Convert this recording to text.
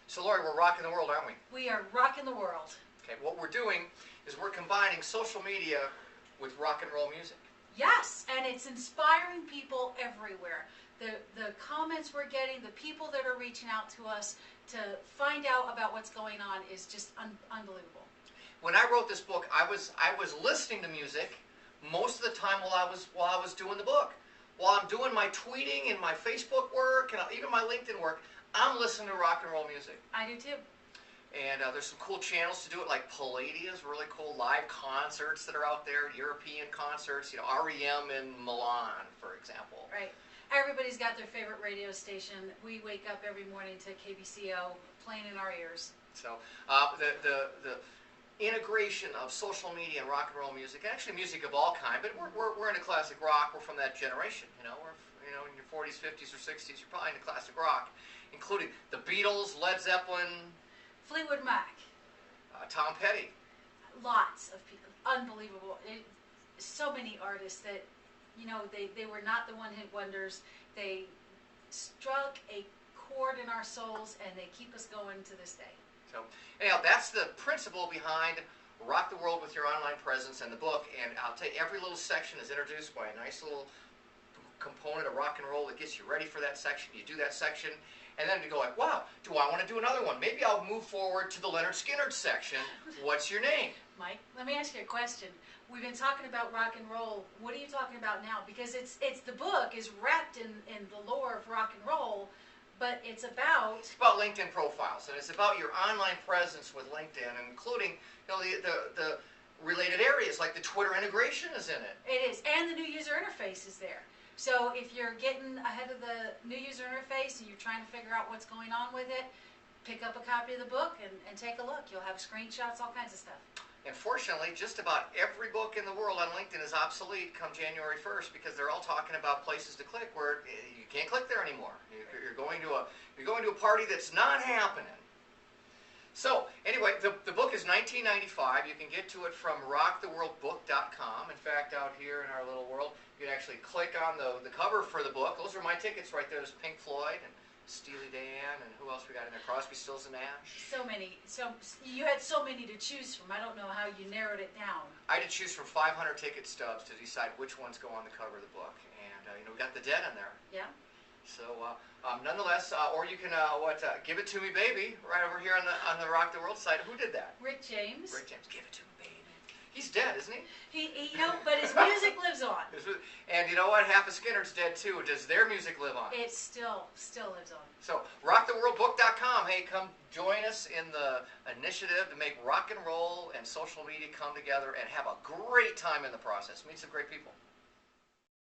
So Lori, we're rocking the world, aren't we? We are rocking the world. Okay, what we're doing is we're combining social media with rock and roll music. Yes, and it's inspiring people everywhere. The comments we're getting, the people that are reaching out to us to find out about what's going on is just unbelievable. When I wrote this book, I was listening to music most of the time while I was doing the book. While I'm doing my tweeting and my Facebook work and even my LinkedIn work, I'm listening to rock and roll music. I do too. And there's some cool channels to do it, like Palladia's really cool live concerts that are out there, European concerts, REM in Milan, for example. Right. Everybody's got their favorite radio station. We wake up every morning to KBCO playing in our ears. So the integration of social media and rock and roll music, and actually music of all kind, but we're into classic rock. We're from that generation. We're in your 40s, 50s, or 60s. You're probably into classic rock, including the Beatles, Led Zeppelin, Fleetwood Mac, Tom Petty. Lots of people. Unbelievable. So many artists that, they were not the one-hit wonders. They struck a chord in our souls, and they keep us going to this day. So, anyhow, that's the principle behind Rock the World with Your Online Presence and the book. And I'll tell you, every little section is introduced by a nice little component of rock and roll that gets you ready for that section. You do that section, and then you go like, wow, do I want to do another one? Maybe I'll move forward to the Leonard Skinner section. What's your name? Mike, let me ask you a question. We've been talking about rock and roll. What are you talking about now? Because it's the book is wrapped in the lore of rock and roll, but it's about LinkedIn profiles, and it's about your online presence with LinkedIn, including the related areas like the Twitter integration is in it. It is, and the new user interface is there. So if you're getting ahead of the new user interface and you're trying to figure out what's going on with it, pick up a copy of the book and take a look. You'll have screenshots, all kinds of stuff. And fortunately, just about every book in the world on LinkedIn is obsolete come January 1st because they're all talking about places to click where you can't click there anymore. You're going to a party that's not happening. So anyway, the book is $19.95. You can get to it from rocktheworldbook.com. In fact, out here in our little world, you can actually click on the cover for the book. Those are my tickets right there. There's Pink Floyd and Steely Dan, and who else we got in there? Crosby, Stills, and Nash. So many. So you had so many to choose from. I don't know how you narrowed it down. I had to choose from 500 ticket stubs to decide which ones go on the cover of the book, and we got the Dead in there. Yeah. So nonetheless, or you can Give It To Me Baby right over here on the Rock the World site. Who did that? Rick James. Rick James. Give It To Me Baby. He's dead, isn't he? But his music lives on. And you know what? Half of Skinner's dead too. Does their music live on? It still lives on. So rocktheworldbook.com. Hey, come join us in the initiative to make rock and roll and social media come together and have a great time in the process. Meet some great people.